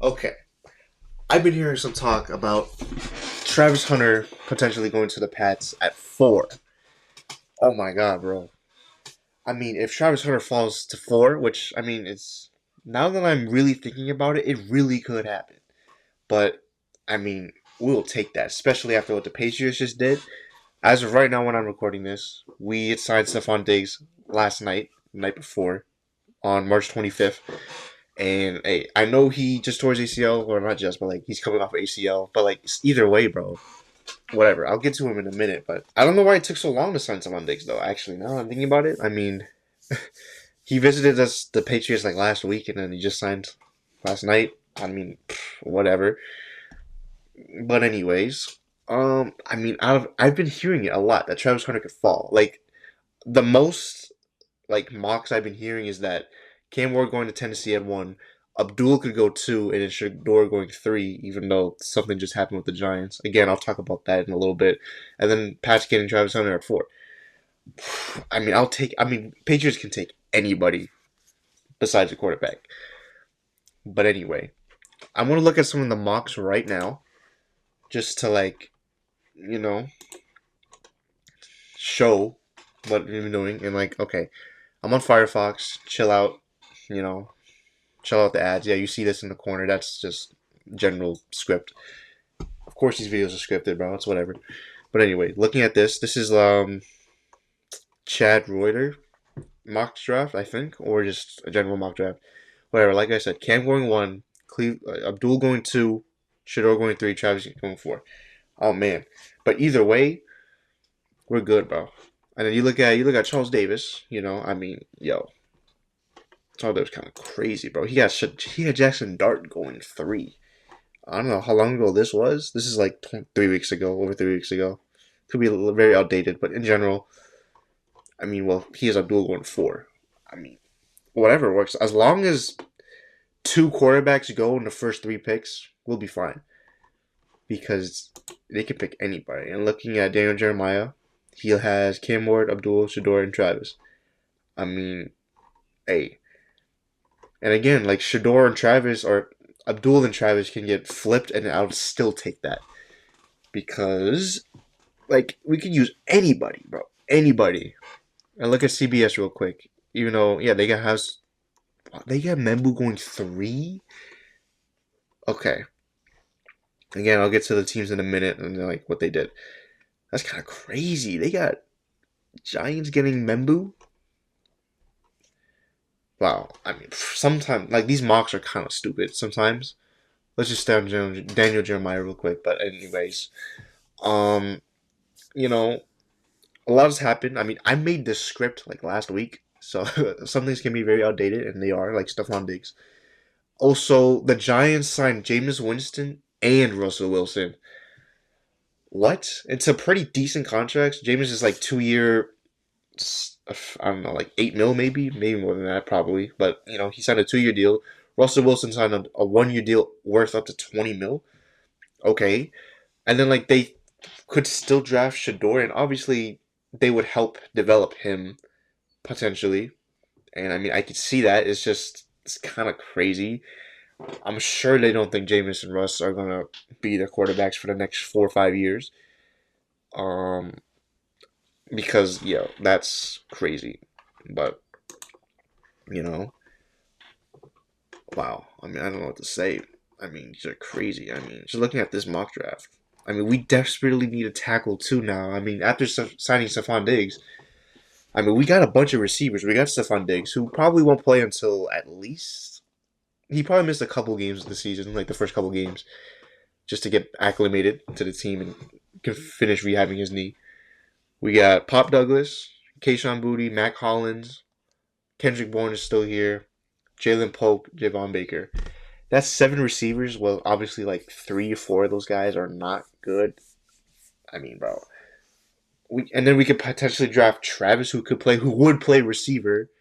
Okay, I've been hearing some talk about Travis Hunter potentially going to the Pats at 4. Oh my god, bro. I mean, if Travis Hunter falls to 4, which, I mean, it's. Now that I'm really thinking about it, it really could happen. But, I mean, we'll take that, especially after what the Patriots just did. As of right now, when I'm recording this, we had signed Stephon Diggs last night, the night before, on March 25th. And hey, I know he just tore his ACL, or not just, but like he's coming off of ACL. But like either way, bro, whatever. I'll get to him in a minute. But I don't know why it took so long to sign Stephon Diggs, though. Actually, now I'm thinking about it. I mean, he visited us, the Patriots, like last week, and then he just signed last night. I mean, whatever. But anyways, I mean, I've been hearing it a lot that Travis Hunter could fall. Like the most like mocks I've been hearing is that Cam Ward going to Tennessee at 1, Abdul could go 2, and then Shador going 3, even though something just happened with the Giants. Again, I'll talk about that in a little bit. And then Pat's getting Travis Hunter at 4. I mean, Patriots can take anybody besides a quarterback. But anyway, I'm gonna look at some of the mocks right now, just to like, you know, show what we've been doing. And like, okay, I'm on Firefox. Chill out. You know, chill out the ads. Yeah, you see this in the corner. That's just general script. Of course, these videos are scripted, bro. It's whatever. But anyway, looking at this, this is Chad Reuter mock draft, I think, or just a general mock draft. Whatever. Like I said, Cam going 1, Abdul going 2, Shador going 3, Travis going 4. Oh man. But either way, we're good, bro. And then you look at Charles Davis. I mean, yo, Charles Davis kind of crazy, bro. He had Jackson Dart going 3. I don't know how long ago this was. This is like 3 weeks ago, over 3 weeks ago. Could be very outdated, but in general, I mean, well, he has Abdul going 4. I mean, whatever works. As long as two quarterbacks go in the first 3 picks, we'll be fine. Because they can pick anybody. And looking at Daniel Jeremiah, he has Cam Ward, Abdul, Shador, and Travis. I mean, hey. And again, like Shador and Travis, or Abdul and Travis can get flipped, and I would still take that. Because like we could use anybody, bro. Anybody. And look at CBS real quick. Even though, yeah, they got Membu going 3. Okay. Again, I'll get to the teams in a minute and like what they did. That's kind of crazy. They got Giants getting Membu. Wow. I mean, sometimes like these mocks are kind of stupid. Sometimes. Let's just stay on Daniel Jeremiah real quick. But anyways, um, you know, a lot has happened. I mean, I made this script like last week, so some things can be very outdated, and they are, like Stephon Diggs. Also, the Giants signed Jameis Winston and Russell Wilson. What? It's a pretty decent contract. Jameis is like 2 year, I don't know, like 8 mil maybe more than that probably. But he signed a 2 year deal. Russell Wilson signed a 1 year deal worth up to 20 mil. Okay, and then like they could still draft Shador, and obviously they would help develop him potentially. And I mean, I could see that. It's kind of crazy. I'm sure they don't think Jameis and Russ are gonna be the quarterbacks for the next 4 or 5 years. Um, because that's crazy. But you know, wow. I mean, I don't know what to say. I mean, these are crazy. I mean, just looking at this mock draft. I mean, we desperately need a tackle too now. I mean, after signing Stephon Diggs, I mean, we got a bunch of receivers. We got Stephon Diggs, who probably won't play until at least he probably missed a couple games of the season, like the first couple games, just to get acclimated to the team and can finish rehabbing his knee. We got Pop Douglas, Kayshawn Booty, Mac Hollins, Kendrick Bourne is still here, Jalen Polk, Javon Baker. That's 7 receivers. Well, obviously, like 3 or 4 of those guys are not good. I mean, bro. And then we could potentially draft Travis, who would play receiver,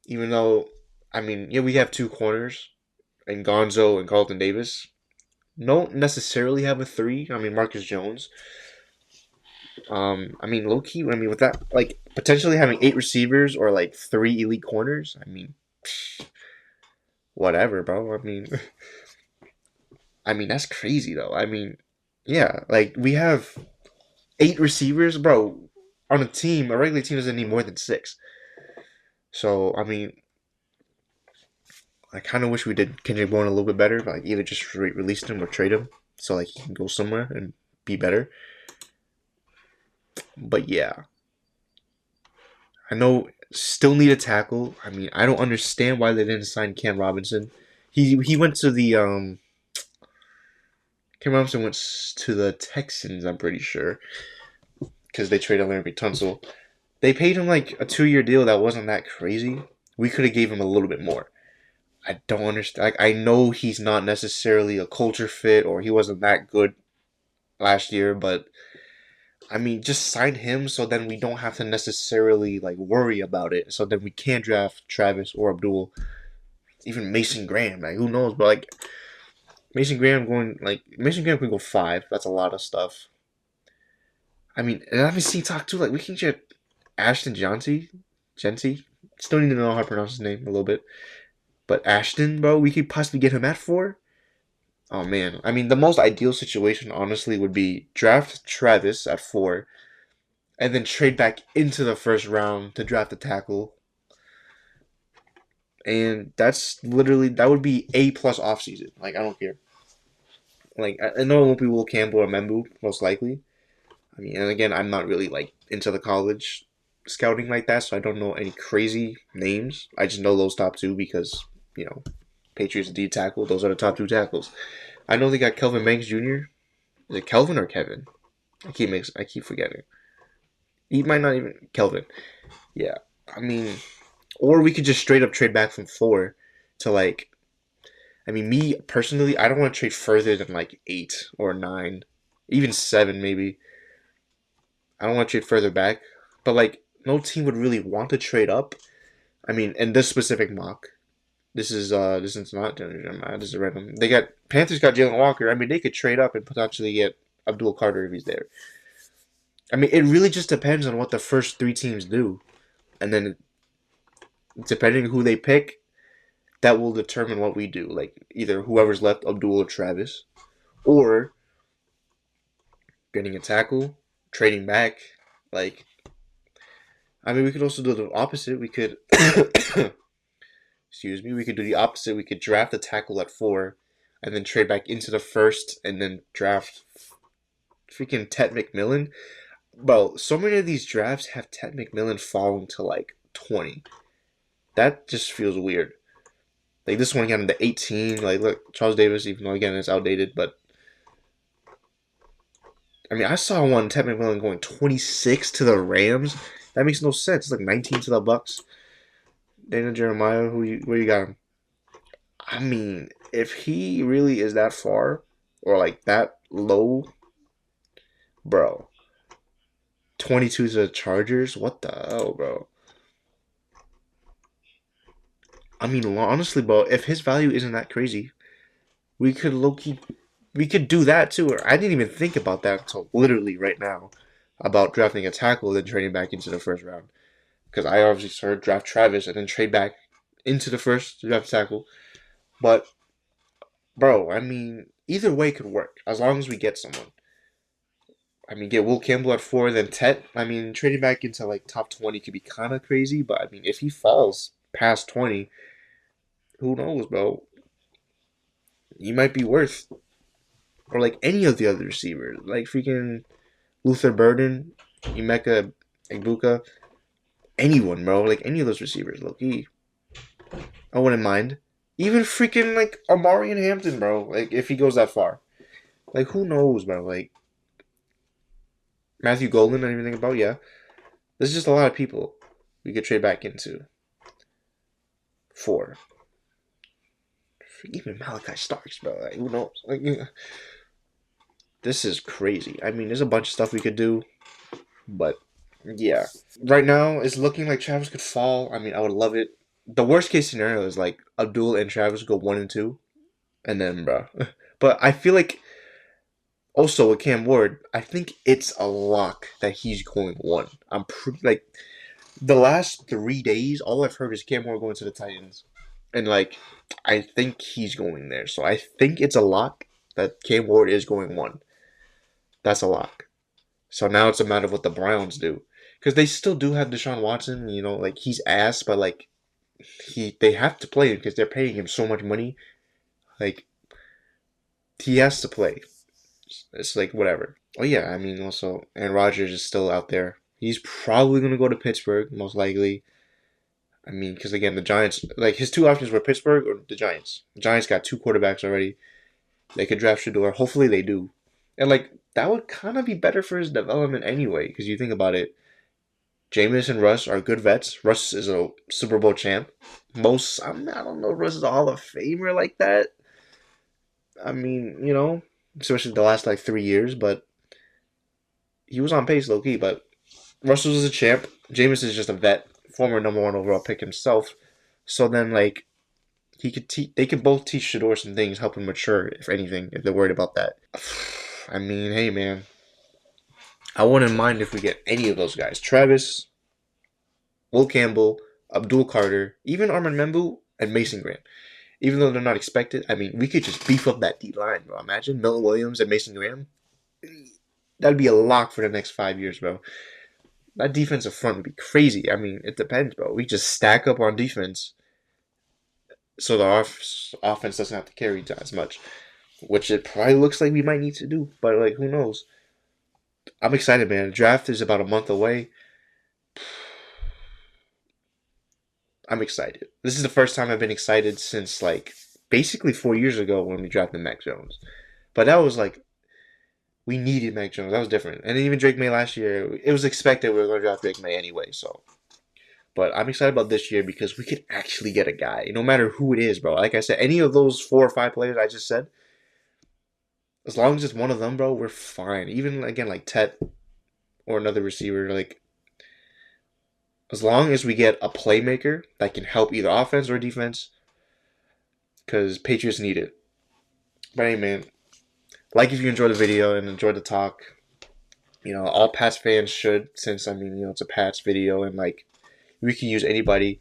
even though, I mean, yeah, we have 2 corners, and Gonzo and Carlton Davis. Don't necessarily have a 3. I mean, Marcus Jones. I mean, low key. I mean, with that, like potentially having 8 receivers or like 3 elite corners. I mean, whatever, bro. I mean that's crazy though. I mean, yeah, like we have 8 receivers, bro. On a team, a regular team doesn't need more than 6. So I mean, I kind of wish we did Kendrick Bourne a little bit better, like either just release him or trade him, so like he can go somewhere and be better. But yeah, I know still need a tackle. I mean, I don't understand why they didn't sign Cam Robinson. He went to the Cam Robinson went to the Texans. I'm pretty sure because they traded Larry Tunsil. They paid him like a 2-year deal that wasn't that crazy. We could have gave him a little bit more. I don't understand. Like, I know he's not necessarily a culture fit or he wasn't that good last year, but I mean, just sign him so then we don't have to necessarily like worry about it. So then we can draft Travis or Abdul, even Mason Graham. Like, who knows? But like Mason Graham can go 5. That's a lot of stuff. I mean, and I haven't seen talk too. Like, we can get Ashton Genty. Still need to know how to pronounce his name a little bit. But Ashton, bro, we could possibly get him at 4. Oh man, I mean, the most ideal situation, honestly, would be draft Travis at 4, and then trade back into the first round to draft a tackle. And that's literally that would be A+ offseason. Like, I don't care. Like, I know it won't be Will Campbell or Membu most likely. I mean, and again, I'm not really like into the college scouting like that, so I don't know any crazy names. I just know those top 2 because you know Patriots D tackle. Those are the top 2 tackles. I know they got Kelvin Banks Jr. Is it Kelvin or Kevin? I keep forgetting. He might not even Kelvin. Yeah, I mean, or we could just straight up trade back from 4 to like. I mean, me personally, I don't want to trade further than like 8 or 9, even 7 maybe. I don't want to trade further back, but like no team would really want to trade up. I mean, in this specific mock, this is not Jeremiah. This is random. They got Panthers got Jalen Walker. I mean, they could trade up and potentially get Abdul Carter if he's there. I mean, it really just depends on what the first 3 teams do, and then depending who they pick, that will determine what we do. Like either whoever's left, Abdul or Travis, or getting a tackle, trading back. Like I mean, we could also do the opposite. We could, excuse me, we could do the opposite. We could draft a tackle at 4, and then trade back into the first, and then draft freaking Ted McMillan. Well, so many of these drafts have Ted McMillan falling to like 20. That just feels weird. Like this one got into 18. Like look, Charles Davis, even though again it's outdated, but I mean I saw one Ted McMillan going 26 to the Rams. That makes no sense. It's like 19 to the Bucks. Daniel Jeremiah, where you got him? I mean, if he really is that far or like that low, bro. 22 to the Chargers? What the hell, bro? I mean, honestly, bro, if his value isn't that crazy, we could low key, we could do that too. I didn't even think about that until literally right now about drafting a tackle then trading back into the first round. Because I obviously heard draft Travis and then trade back into the first to draft tackle. But, bro, I mean, either way could work as long as we get someone. I mean, get Will Campbell at 4, then Tet. I mean, trading back into like top 20 could be kind of crazy, but I mean, if he falls past 20, who knows, bro? He might be worth, or like any of the other receivers, like freaking Luther Burden, Emeka Egbuka, anyone, bro. Like any of those receivers, Loki. I wouldn't mind. Even freaking like Amari and Hampton, bro. Like if he goes that far, like who knows, bro? Like Matthew Golden, anything about? Yeah, there's just a lot of people we could trade back into. 4. Even Malachi Starks, bro. Like, who knows? Like, this is crazy. I mean, there's a bunch of stuff we could do, but yeah. Right now, it's looking like Travis could fall. I mean, I would love it. The worst case scenario is like Abdul and Travis go 1 and 2, and then, bro. But I feel like also with Cam Ward, I think it's a lock that he's going 1. I'm pretty like the last 3 days, all I've heard is Cam Ward going to the Titans. And like, I think he's going there. So I think it's a lock that Cam Ward is going one. That's a lock. So now it's a matter of what the Browns do. Because they still do have Deshaun Watson, like he's ass, but like they have to play him because they're paying him so much money. Like he has to play. It's like whatever. Oh yeah, I mean also Aaron Rodgers is still out there. He's probably gonna go to Pittsburgh, most likely. I mean, because again, the Giants, like his two options were Pittsburgh or the Giants. The Giants got two quarterbacks already. They could draft Shador. Hopefully they do. And like that would kind of be better for his development anyway, because you think about it. Jameis and Russ are good vets. Russ is a Super Bowl champ. I don't know if Russ is a Hall of Famer like that. I mean, especially the last like 3 years, but he was on pace low key. But Russ was a champ. Jameis is just a vet, former number one overall pick himself. So then like they could both teach Shador some things, help him mature, if anything, if they're worried about that. I mean, hey man, I wouldn't mind if we get any of those guys. Travis, Will Campbell, Abdul Carter, even Armand Membu, and Mason Graham. Even though they're not expected, I mean, we could just beef up that D line, bro. Imagine Milton Williams and Mason Graham. That'd be a lock for the next 5 years, bro. That defensive front would be crazy. I mean, it depends, bro. We just stack up on defense so the offense doesn't have to carry as much, which it probably looks like we might need to do. But, like, who knows? I'm excited, man. The draft is about a month away. I'm excited. This is the first time I've been excited since, like, basically 4 years ago when we drafted Mac Jones. But that was, like, we needed Mac Jones. That was different. And even Drake May last year, it was expected we were going to draft Drake May anyway, so. But I'm excited about this year because we could actually get a guy, no matter who it is, bro. Like I said, any of those 4 or 5 players I just said, as long as it's one of them, bro, we're fine. Even again, like Tet or another receiver, like as long as we get a playmaker that can help either offense or defense, because Patriots need it. But hey, man, like if you enjoyed the video and enjoyed the talk, all Pats fans should, since I mean, it's a Pats video and like we can use anybody.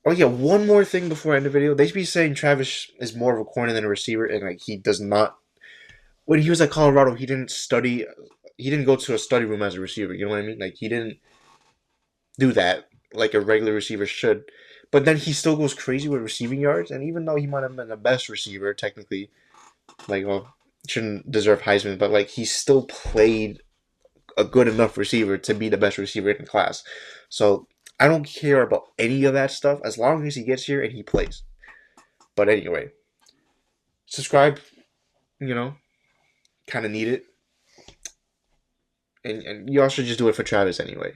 Oh yeah, one more thing before I end the video. They should be saying Travis is more of a corner than a receiver, and like he does not. When he was at Colorado, he didn't study. He didn't go to a study room as a receiver. You know what I mean? Like he didn't do that like a regular receiver should. But then he still goes crazy with receiving yards, and even though he might have been the best receiver technically, like shouldn't deserve Heisman, but like he still played a good enough receiver to be the best receiver in the class. So I don't care about any of that stuff as long as he gets here and he plays. But anyway, subscribe, kind of need it. And you all should just do it for Travis anyway.